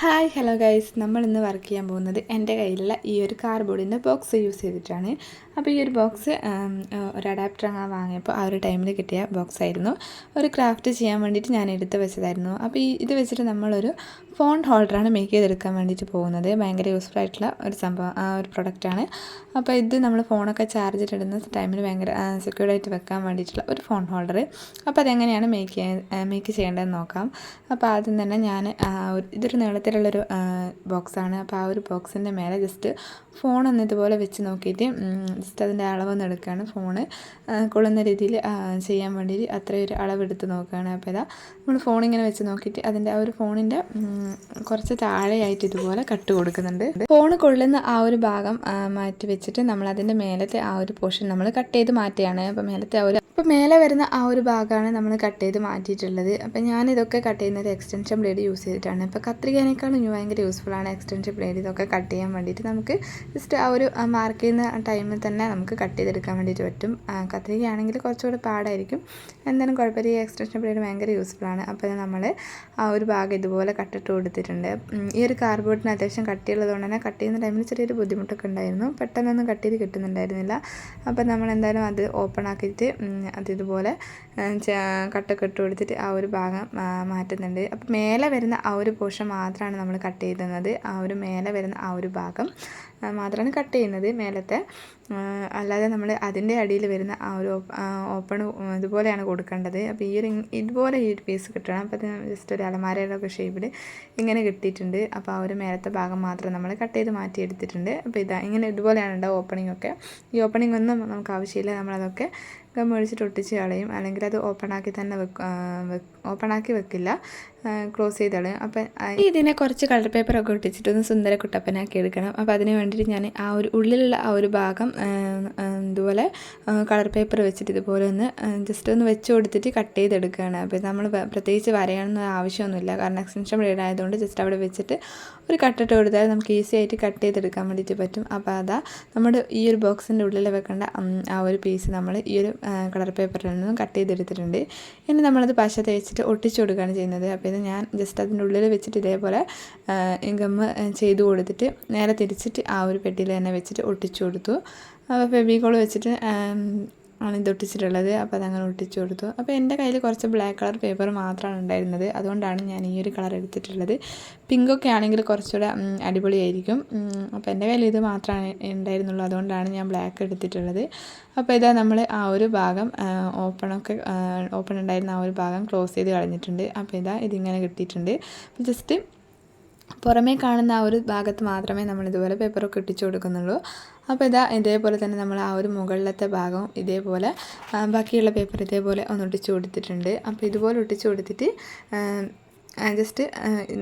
Hi hello guys, നമ്മൾ ഇന്ന് work ചെയ്യാൻ പോകുന്നത് എൻ്റെ കയ്യിലുള്ള ഈ ഒരു കാർഡ്ബോർഡിൻ്റെ ബോക്സ് യൂസ് ചെയ്തിട്ടാണ്. അപ്പോൾ ഈ ഒരു ബോക്സ് ഒരു അഡാപ്റ്റർ അങ്ങനെ വാങ്ങിയപ്പോൾ ആ ഒരു ടൈമിൽ കിട്ടിയ ബോക്സ് ആയിരുന്നു. ഒരു ക്രാഫ്റ്റ് ചെയ്യാൻ വേണ്ടിയിട്ട് ഞാൻ എടുത്ത് വെച്ചതായിരുന്നു. അപ്പോൾ ഇത് വെച്ചിട്ട് നമ്മളൊരു ഫോൺ ഹോൾഡറാണ് മേക്ക് ചെയ്തെടുക്കാൻ വേണ്ടിയിട്ട് പോകുന്നത്. ഭയങ്കര യൂസ്ഫുൾ ആയിട്ടുള്ള ഒരു സംഭവം, ഒരു പ്രൊഡക്റ്റാണ്. അപ്പോൾ ഇത് നമ്മൾ ഫോണൊക്കെ ചാർജിലിടുന്ന ടൈമിൽ ഭയങ്കര സെക്യൂർഡായിട്ട് വെക്കാൻ വേണ്ടിയിട്ടുള്ള ഒരു ഫോൺ ഹോൾഡർ. അപ്പോൾ അതെങ്ങനെയാണ് മേക്ക് ചെയ്യേണ്ടതെന്ന് നോക്കാം. അപ്പോൾ ആദ്യം തന്നെ ഞാൻ ഇതൊരു നീളത്തിലുള്ളൊരു ബോക്സാണ്. അപ്പോൾ ആ ഒരു ബോക്സിൻ്റെ മേലെ ജസ്റ്റ് ഫോണൊന്ന് ഇതുപോലെ വെച്ച് നോക്കിയിട്ട് ജസ്റ്റ് അതിൻ്റെ അളവൊന്ന് എടുക്കുകയാണ്. ഫോണ് കൊള്ളുന്ന രീതിയിൽ ചെയ്യാൻ വേണ്ടിയിട്ട് അത്രയൊരു അളവെടുത്ത് നോക്കുകയാണ്. അപ്പോൾ ഇതാ നമ്മൾ ഫോണിങ്ങനെ വെച്ച് നോക്കിയിട്ട് അതിൻ്റെ ആ ഒരു ഫോണിൻ്റെ കുറച്ച് താഴെയായിട്ട് ഇതുപോലെ കട്ട് കൊടുക്കുന്നുണ്ട്. ഫോണ് കൊള്ളുന്ന ആ ഒരു ഭാഗം മാറ്റി വെച്ചിട്ട് നമ്മൾ അതിൻ്റെ മേലത്തെ ആ ഒരു പോർഷൻ നമ്മൾ കട്ട് ചെയ്ത് മാറ്റുകയാണ്. അപ്പോൾ മേലത്തെ ആ ഒരു മേലെ വരുന്ന ആ ഒരു ഭാഗമാണ് നമ്മൾ കട്ട് ചെയ്ത് മാറ്റിയിട്ടുള്ളത്. അപ്പോൾ ഞാനിതൊക്കെ കട്ട് ചെയ്യുന്നത് എക്സ്റ്റൻഷൻ ബ്ലേഡ് യൂസ് ചെയ്തിട്ടാണ്. അപ്പോൾ കത്രികേനേക്കാളും ഭയങ്കര യൂസ്ഫുള്ളാണ് എക്സ്റ്റൻഷൻ ബ്ലേഡ് ഇതൊക്കെ കട്ട് ചെയ്യാൻ വേണ്ടിയിട്ട്. നമുക്ക് ജസ്റ്റ് ആ ഒരു മാർക്ക് ചെയ്യുന്ന ടൈമിൽ തന്നെ നമുക്ക് കട്ട് ചെയ്തെടുക്കാൻ വേണ്ടിയിട്ട് പറ്റും. കത്രികയാണെങ്കിൽ കുറച്ചുകൂടി പാടായിരിക്കും, എന്തായാലും കുഴപ്പമില്ല. ഈ എക്സ്റ്റൻഷൻ ബ്ലേഡ് ഭയങ്കര യൂസ്ഫുള്ളാണ്. അപ്പോൾ നമ്മൾ ആ ഒരു ഭാഗം ഇതുപോലെ കട്ടിട്ട് കൊടുത്തിട്ടുണ്ട്. ഈ ഒരു കാർഡ്ബോർഡിന് അത്യാവശ്യം കട്ടിയുള്ളതുകൊണ്ട് തന്നെ കട്ട് ചെയ്യുന്ന ടൈമിൽ ചെറിയൊരു ബുദ്ധിമുട്ടൊക്കെ ഉണ്ടായിരുന്നു. പെട്ടെന്നൊന്നും കട്ട് ചെയ്ത് കിട്ടുന്നുണ്ടായിരുന്നില്ല. അപ്പോൾ നമ്മൾ എന്തായാലും അത് ഓപ്പൺ ആക്കിയിട്ട് അതിതുപോലെ കട്ടൊക്കെ ഇട്ട് കൊടുത്തിട്ട് ആ ഒരു ഭാഗം മാറ്റുന്നുണ്ട്. അപ്പോൾ മേലെ വരുന്ന ആ ഒരു പോർഷൻ മാത്രമാണ് നമ്മൾ കട്ട് ചെയ്യുന്നത്. ആ ഒരു മേലെ വരുന്ന ആ ഒരു ഭാഗം മാത്രമാണ് കട്ട് ചെയ്യുന്നത് മേലത്തെ. അല്ലാതെ നമ്മൾ അതിൻ്റെ അടിയിൽ വരുന്ന ആ ഒരു ഓപ്പൺ ഇതുപോലെയാണ് കൊടുക്കേണ്ടത്. അപ്പോൾ ഇതുപോലെ ഈ ഒരു പീസ് കിട്ടണം. അപ്പോൾ അത് ജസ്റ്റ് ഒരു അലമാരയുടെ ഷേപ്പിൽ ഇങ്ങനെ കിട്ടിയിട്ടുണ്ട്. അപ്പോൾ ആ ഒരു മേലത്തെ ഭാഗം മാത്രം നമ്മൾ കട്ട് ചെയ്ത് മാറ്റിയെടുത്തിട്ടുണ്ട്. അപ്പോൾ ഇങ്ങനെ ഇതുപോലെയാണ് ഉണ്ടാവും ഓപ്പണിംഗ് ഒക്കെ. ഈ ഓപ്പണിംഗ് ഒന്നും നമുക്ക് ആവശ്യമില്ല, നമ്മളതൊക്കെ ഗം മേടിച്ചിട്ട് ഒട്ടിച്ച് കളയും. അല്ലെങ്കിൽ അത് ഓപ്പണാക്കി തന്നെ ഓപ്പണാക്കി വെക്കില്ല, ക്ലോസ് ചെയ്ത് കളയും. അപ്പം ഇതിനെ കുറച്ച് കളർ പേപ്പറൊക്കെ ഒട്ടിച്ചിട്ട് ഒന്ന് സുന്ദര കുട്ടപ്പനാക്കി എടുക്കണം. അപ്പോൾ അതിന് വേണ്ടിയിട്ട് ഞാൻ ആ ഒരു ഉള്ളിലുള്ള ആ ഒരു ഭാഗം ഇതുപോലെ കളർ പേപ്പർ വെച്ചിട്ട് ഇതുപോലെ ഒന്ന് ജസ്റ്റ് ഒന്ന് വെച്ച് കൊടുത്തിട്ട് കട്ട് ചെയ്തെടുക്കുകയാണ്. അപ്പോൾ നമ്മൾ പ്രത്യേകിച്ച് വരയാണെന്ന് ആവശ്യമൊന്നുമില്ല, കാരണം എക്സ്റ്റൻഷൻ ബ്ലേഡ് ആയതുകൊണ്ട് ജസ്റ്റ് അവിടെ വെച്ചിട്ട് ഒരു കട്ടിട്ട് കൊടുത്താൽ നമുക്ക് ഈസി ആയിട്ട് കട്ട് ചെയ്തെടുക്കാൻ വേണ്ടിയിട്ട് പറ്റും. അപ്പോൾ അതാ നമ്മുടെ ഈ ഒരു ബോക്സിൻ്റെ ഉള്ളിൽ വെക്കേണ്ട ആ ഒരു പീസ് നമ്മൾ ഈ ഒരു കളർ പേപ്പറിൽ നിന്നും കട്ട് ചെയ്തെടുത്തിട്ടുണ്ട്. ഇനി നമ്മളത് പശ തേച്ചിട്ട് ഒട്ടിച്ചു കൊടുക്കുകയാണ് ചെയ്യുന്നത്. അപ്പോൾ ഇത് ഞാൻ ജസ്റ്റ് അതിൻ്റെ ഉള്ളിൽ വെച്ചിട്ട് ഇതേപോലെ ഗമ്മ് ചെയ്ത് കൊടുത്തിട്ട് നേരെ തിരിച്ചിട്ട് ആ ഒരു പെട്ടിയിൽ തന്നെ വെച്ചിട്ട് ഒട്ടിച്ചു കൊടുത്തു. അപ്പോൾ ഫെവിക്കോൾ വെച്ചിട്ട് ആണ് ഇത് ഒട്ടിച്ചിട്ടുള്ളത്. അപ്പോൾ അതങ്ങനെ ഒട്ടിച്ചു കൊടുത്തു. അപ്പോൾ എൻ്റെ കയ്യിൽ കുറച്ച് ബ്ലാക്ക് കളർ പേപ്പർ മാത്രമാണ് ഉണ്ടായിരുന്നത്, അതുകൊണ്ടാണ് ഞാൻ ഈ ഒരു കളർ എടുത്തിട്ടുള്ളത്. പിങ്കൊക്കെ ആണെങ്കിൽ കുറച്ചുകൂടെ അടിപൊളിയായിരിക്കും. അപ്പോൾ എൻ്റെ കയ്യിൽ ഇത് മാത്രമേ ഉണ്ടായിരുന്നുള്ളൂ, അതുകൊണ്ടാണ് ഞാൻ ബ്ലാക്ക് എടുത്തിട്ടുള്ളത്. അപ്പോൾ ഇതാ നമ്മൾ ആ ഒരു ഭാഗം ഓപ്പൺ ഉണ്ടായിരുന്ന ആ ഒരു ഭാഗം ക്ലോസ് ചെയ്ത് കളഞ്ഞിട്ടുണ്ട്. അപ്പോൾ ഇതിങ്ങനെ കിട്ടിയിട്ടുണ്ട്. അപ്പോൾ ജസ്റ്റ് പുറമേ കാണുന്ന ആ ഒരു ഭാഗത്ത് മാത്രമേ നമ്മൾ ഇതുപോലെ പേപ്പറൊക്കെ ഒട്ടിച്ചു കൊടുക്കുന്നുള്ളൂ. അപ്പോൾ ഇതേപോലെ തന്നെ നമ്മൾ ആ ഒരു മുകളിലത്തെ ഭാഗവും ഇതേപോലെ ബാക്കിയുള്ള പേപ്പർ ഇതേപോലെ ഒന്ന് ഒട്ടിച്ചു കൊടുത്തിട്ടുണ്ട്. അപ്പോൾ ഇതുപോലെ ഒട്ടിച്ചു കൊടുത്തിട്ട് ജസ്റ്റ്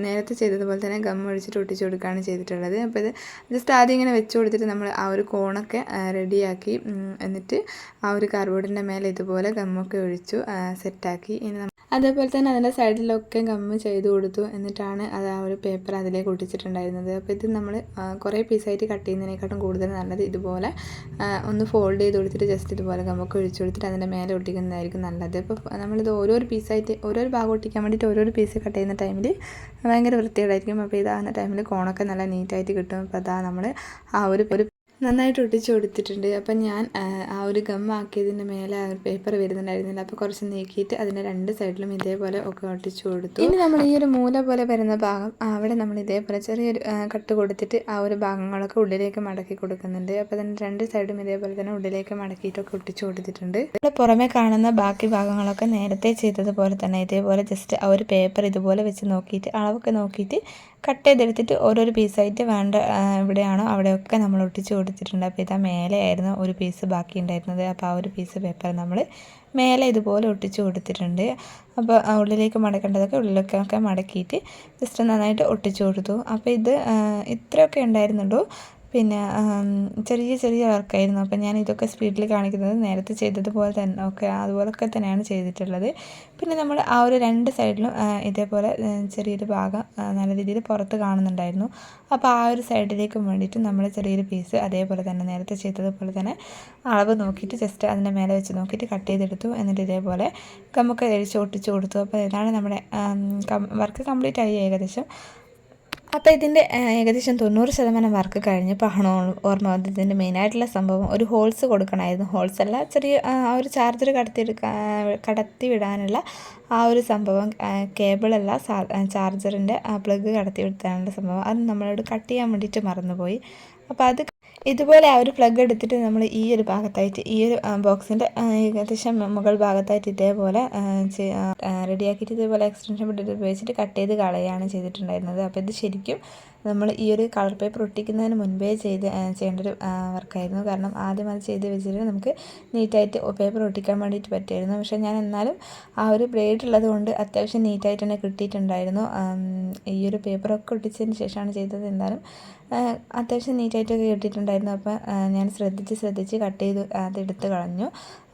നേരത്തെ ചെയ്തതുപോലെ തന്നെ ഗം ഒഴിച്ചിട്ട് ഒട്ടിച്ചു കൊടുക്കുകയാണ് ചെയ്തിട്ടുള്ളത്. അപ്പോൾ ഇത് ജസ്റ്റ് ആദ്യം ഇങ്ങനെ വെച്ച് കൊടുത്തിട്ട് നമ്മൾ ആ ഒരു കോണൊക്കെ റെഡിയാക്കി, എന്നിട്ട് ആ ഒരു കാർഡ്ബോർഡിൻ്റെ മേലെ ഇതുപോലെ ഗമ്മൊക്കെ ഒഴിച്ചു സെറ്റാക്കി. ഇനി അതേപോലെ തന്നെ അതിൻ്റെ സൈഡിലൊക്കെ ഗമ്മ് ചെയ്ത് കൊടുത്തു. എന്നിട്ടാണ് അത് ആ ഒരു പേപ്പർ അതിലേക്ക് ഒട്ടിച്ചിട്ടുണ്ടായിരുന്നത്. അപ്പോൾ ഇത് നമ്മൾ കുറേ പീസായിട്ട് കട്ട് ചെയ്യുന്നതിനേക്കാട്ടും കൂടുതൽ നല്ലത് ഇതുപോലെ ഒന്ന് ഫോൾഡ് ചെയ്ത് കൊടുത്തിട്ട് ജസ്റ്റ് ഇതുപോലെ ഗമ്മൊക്കെ ഒഴിച്ചു കൊടുത്തിട്ട് അതിൻ്റെ മേലെ ഒട്ടിക്കുന്നതായിരിക്കും നല്ലത്. അപ്പോൾ നമ്മളിത് ഓരോരോ പീസായിട്ട് ഓരോരോ ഭാഗം ഒട്ടിക്കാൻ വേണ്ടിയിട്ട് ഓരോരോ പീസ് കട്ട് ചെയ്യുന്ന ടൈമിൽ ഭയങ്കര വൃത്തികേടായിരിക്കും. അപ്പോൾ ഇതാകുന്ന ടൈമിൽ കോണൊക്കെ നല്ല നീറ്റായിട്ട് കിട്ടും. അപ്പോൾ നമ്മൾ ആ ഒരു നന്നായിട്ട് ഒട്ടിച്ച് കൊടുത്തിട്ടുണ്ട്. അപ്പം ഞാൻ ആ ഒരു ഗമ്മാക്കിയതിൻ്റെ മേലെ ആ ഒരു പേപ്പർ വരുന്നുണ്ടായിരുന്നില്ല, അപ്പോൾ കുറച്ച് നീക്കിയിട്ട് അതിൻ്റെ രണ്ട് സൈഡിലും ഇതേപോലെ ഒക്കെ ഒട്ടിച്ചു കൊടുത്തു. ഇനി നമ്മൾ ഈ ഒരു മൂല പോലെ വരുന്ന ഭാഗം അവിടെ നമ്മൾ ഇതേപോലെ ചെറിയൊരു കട്ട് കൊടുത്തിട്ട് ആ ഒരു ഭാഗങ്ങളൊക്കെ ഉള്ളിലേക്ക് മടക്കി കൊടുക്കുന്നുണ്ട്. അപ്പോൾ അതിൻ്റെ രണ്ട് സൈഡും ഇതേപോലെ തന്നെ ഉള്ളിലേക്ക് മടക്കിയിട്ടൊക്കെ ഒട്ടിച്ചു കൊടുത്തിട്ടുണ്ട്. ഇവിടെ പുറമെ കാണുന്ന ബാക്കി ഭാഗങ്ങളൊക്കെ നേരത്തെ ചെയ്തതുപോലെ തന്നെ ഇതേപോലെ ജസ്റ്റ് ആ ഒരു പേപ്പർ ഇതുപോലെ വെച്ച് നോക്കിയിട്ട് അളവൊക്കെ നോക്കിയിട്ട് കട്ട് ചെയ്തെടുത്തിട്ട് ഓരോരോ പീസായിട്ട് വേണ്ട എവിടെയാണോ അവിടെയൊക്കെ നമ്മൾ ഒട്ടിച്ച് കൊടുത്തിട്ടുണ്ട്. അപ്പോൾ മേലെയായിരുന്നു ഒരു പീസ് ബാക്കി ഉണ്ടായിരുന്നത്. അപ്പോൾ ആ ഒരു പീസ് പേപ്പർ നമ്മൾ മേലെ ഇതുപോലെ ഒട്ടിച്ച് കൊടുത്തിട്ടുണ്ട്. അപ്പോൾ ഉള്ളിലേക്ക് മടക്കേണ്ടതൊക്കെ ഉള്ളിലേക്കൊക്കെ മടക്കിയിട്ട് ജസ്റ്റ് നന്നായിട്ട് ഒട്ടിച്ച് കൊടുത്തു. അപ്പോൾ ഇത്രയൊക്കെ ഉണ്ടായിരുന്നുള്ളൂ. പിന്നെ ചെറിയ വർക്കായിരുന്നു. അപ്പോൾ ഞാൻ ഇതൊക്കെ സ്പീഡിൽ കാണിക്കുന്നത് നേരത്തെ ചെയ്തതുപോലെ തന്നെ അതുപോലൊക്കെ തന്നെയാണ് ചെയ്തിട്ടുള്ളത്. പിന്നെ നമ്മൾ ആ ഒരു രണ്ട് സൈഡിലും ഇതേപോലെ ചെറിയൊരു ഭാഗം നല്ല രീതിയിൽ പുറത്ത് കാണുന്നുണ്ടായിരുന്നു. അപ്പോൾ ആ ഒരു സൈഡിലേക്ക് വേണ്ടിയിട്ട് നമ്മൾ ചെറിയൊരു പീസ് അതേപോലെ തന്നെ നേരത്തെ ചെയ്തതുപോലെ തന്നെ അളവ് നോക്കിയിട്ട് ജസ്റ്റ് അതിൻ്റെ മേലെ വെച്ച് നോക്കിയിട്ട് കട്ട് ചെയ്തെടുത്തു. എന്നിട്ട് ഇതേപോലെ ഗമ്മൊക്കെ ഒട്ടിച്ച് കൊടുത്തു. അപ്പോൾ ഇതാണ് നമ്മുടെ വർക്ക് കംപ്ലീറ്റ് ആയി ഏകദേശം. അപ്പോൾ ഇതിൻ്റെ ഏകദേശം 90% വർക്ക് കഴിഞ്ഞപ്പോൾ ഓർമ്മ വന്നത് ഇതിൻ്റെ മെയിനായിട്ടുള്ള സംഭവം ഒരു ഹോൾസ് കൊടുക്കണമായിരുന്നു. ഹോൾസ് അല്ല, ചെറിയ ആ ഒരു ചാർജർ കടത്തി വിടാനുള്ള ആ ഒരു സംഭവം, കേബിളല്ല, ചാർജറിൻ്റെ പ്ലഗ് കടത്തി വിടാനുള്ള സംഭവം, അത് നമ്മളോട് കട്ട് ചെയ്യാൻ വേണ്ടിയിട്ട് മറന്നുപോയി. അപ്പോൾ അത് ഇതുപോലെ ആ ഒരു പ്ലഗ് എടുത്തിട്ട് നമ്മൾ ഈ ഒരു ഭാഗത്തായിട്ട്, ഈ ഒരു ബോക്സിൻ്റെ ഏകദേശം മുകൾ ഭാഗത്തായിട്ട് ഇതേപോലെ റെഡിയാക്കിയിട്ട് ഇതേപോലെ എക്സ്റ്റൻഷൻ ബിഡ് ഉപയോഗിച്ചിട്ട് കട്ട് ചെയ്ത് കളയുകയാണ് ചെയ്തിട്ടുണ്ടായിരുന്നത്. അപ്പോൾ ഇത് ശരിക്കും നമ്മൾ ഈ ഒരു കളർ പേപ്പർ ഒട്ടിക്കുന്നതിന് മുൻപേ ചെയ്യേണ്ട ഒരു വർക്കായിരുന്നു. കാരണം ആദ്യം അത് ചെയ്ത് വെച്ചിട്ട് നമുക്ക് നീറ്റായിട്ട് പേപ്പർ ഒട്ടിക്കാൻ വേണ്ടിയിട്ട് പറ്റുമായിരുന്നു. പക്ഷേ ഞാൻ എന്നാലും ആ ഒരു ബ്ലേഡ് ഉള്ളത് കൊണ്ട് അത്യാവശ്യം നീറ്റായിട്ട് തന്നെ കിട്ടിയിട്ടുണ്ടായിരുന്നു. ഈ ഒരു പേപ്പറൊക്കെ ഒട്ടിച്ചതിന് ശേഷമാണ് ചെയ്തത്. എന്തായാലും അത്യാവശ്യം നീറ്റായിട്ടൊക്കെ കിട്ടിയിട്ടുണ്ടായിരുന്നു. അപ്പോൾ ഞാൻ ശ്രദ്ധിച്ച് കട്ട് ചെയ്ത് അതെടുത്ത് കളഞ്ഞു.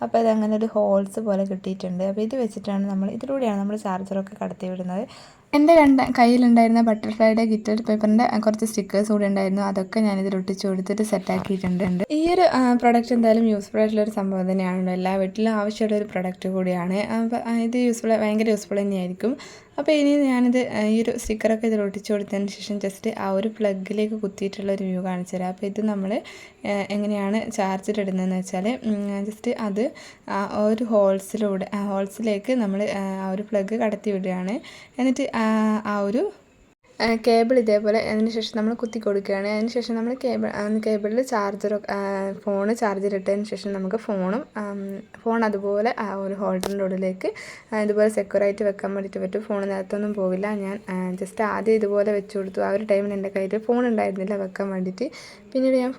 അപ്പോൾ അതങ്ങനെ ഒരു ഹോൾസ് പോലെ കിട്ടിയിട്ടുണ്ട്. അപ്പോൾ ഇത് വെച്ചിട്ടാണ് ഇതിലൂടെയാണ് നമ്മൾ ചാർജറൊക്കെ കടത്തി വിടുന്നത്. എൻ്റെ കയ്യിലുണ്ടായിരുന്ന ബട്ടർഫ്ലൈയുടെ ഗിറ്റർ പേപ്പറിൻ്റെ കുറച്ച് സ്റ്റിക്കേഴ്സ് കൂടെ ഉണ്ടായിരുന്നു. അതൊക്കെ ഞാനിതിൽ ഒട്ടിച്ച് കൊടുത്തിട്ട് സെറ്റാക്കിയിട്ടുണ്ട്. ഈ ഒരു പ്രൊഡക്റ്റ് എന്തായാലും യൂസ്ഫുൾ ആയിട്ടുള്ളൊരു സംഭവം തന്നെയാണല്ലോ. എല്ലാ വീട്ടിലും ആവശ്യമുള്ളൊരു പ്രൊഡക്റ്റ് കൂടിയാണ്. അപ്പോൾ ഇത് ഭയങ്കര യൂസ്ഫുൾ തന്നെയായിരിക്കും. അപ്പോൾ ഇനി ഞാനിത് ഈ ഒരു സ്റ്റിക്കറൊക്കെ ഇതിൽ ഒട്ടിച്ച് കൊടുത്തതിന് ശേഷം ജസ്റ്റ് ആ ഒരു പ്ലഗിലേക്ക് കുത്തിയിട്ടുള്ള ഒരു വ്യൂ കാണിച്ചു തരാം. അപ്പോൾ ഇത് നമ്മൾ എങ്ങനെയാണ് ചാർജർ ഇടുന്നതെന്ന് വെച്ചാൽ ജസ്റ്റ് അത് ഒരു ഹോൾസിലേക്ക് നമ്മൾ ആ ഒരു പ്ലഗ് കടത്തി വിടുകയാണ്. എന്നിട്ട് ആ ഒരു കേബിൾ ഇതേപോലെ അതിനുശേഷം നമ്മൾ കുത്തി കൊടുക്കുകയാണ്. അതിനുശേഷം നമ്മൾ കേബിളിൽ ഫോണ് ചാർജർ ഇട്ടതിന് ശേഷം നമുക്ക് ഫോൺ അതുപോലെ ആ ഒരു ഹോൾഡറിൻ്റെ ഉള്ളിലേക്ക് ഇതുപോലെ സെക്യൂറായിട്ട് വെക്കാൻ വേണ്ടിയിട്ട് പറ്റും. ഫോൺ നേരത്തൊന്നും പോവില്ല. ഞാൻ ജസ്റ്റ് ആദ്യം ഇതുപോലെ വെച്ച് കൊടുത്തു. ആ ഒരു ടൈമിൽ എൻ്റെ കയ്യിൽ ഫോൺ ഉണ്ടായിരുന്നില്ല വെക്കാൻ വേണ്ടിയിട്ട്. പിന്നീട് ഞാൻ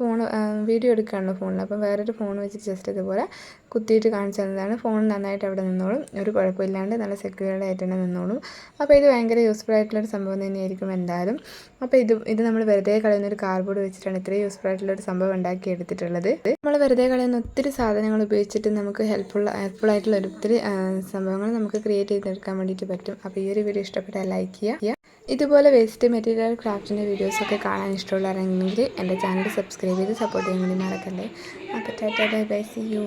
വീഡിയോ എടുക്കുകയാണല്ലോ ഫോണിൽ. അപ്പം വേറൊരു ഫോൺ വെച്ചിട്ട് ജസ്റ്റ് ഇതുപോലെ കുത്തിയിട്ട് കാണിച്ചു തന്നതാണ്. ഫോൺ നന്നായിട്ട് അവിടെ നിന്നോളും, ഒരു കുഴപ്പമില്ലാണ്ട് നല്ല സെക്യൂർഡ് ആയിട്ട് തന്നെ നിന്നോളും. അപ്പോൾ ഇത് ഭയങ്കര യൂസ്ഫുൾ ആയിട്ടുള്ളൊരു സംഭവം തന്നെയായിരിക്കും എന്തായാലും. അപ്പോൾ ഇത് നമ്മൾ വെറുതെ കളയുന്നൊരു കാർഡ്ബോർഡ് വെച്ചിട്ടാണ് ഇത്രയും യൂസ്ഫുൾ ആയിട്ടുള്ളൊരു സംഭവം ഉണ്ടാക്കി എടുത്തിട്ടുള്ളത്. നമ്മൾ വെറുതെ കളയുന്ന ഒത്തിരി സാധനങ്ങൾ ഉപയോഗിച്ചിട്ട് നമുക്ക് ഹെൽപ്ഫുൾ ആയിട്ടുള്ള ഒത്തിരി സംഭവങ്ങൾ നമുക്ക് ക്രിയേറ്റ് ചെയ്തെടുക്കാൻ വേണ്ടിയിട്ട് പറ്റും. അപ്പോൾ ഈ ഒരു വീഡിയോ ഇഷ്ടപ്പെട്ടാൽ ലൈക്ക് ചെയ്യുക. ഇതുപോലെ വേസ്റ്റ് മെറ്റീരിയൽ ക്രാഫ്റ്റിൻ്റെ വീഡിയോസൊക്കെ കാണാൻ ഇഷ്ടമുള്ളവരാണെങ്കിൽ എൻ്റെ ചാനൽ സബ്സ്ക്രൈബ് ചെയ്ത് സപ്പോർട്ട് ചെയ്യാൻ വേണ്ടി മറക്കല്ലേ. അപ്പോൾ tata bye bye, see U.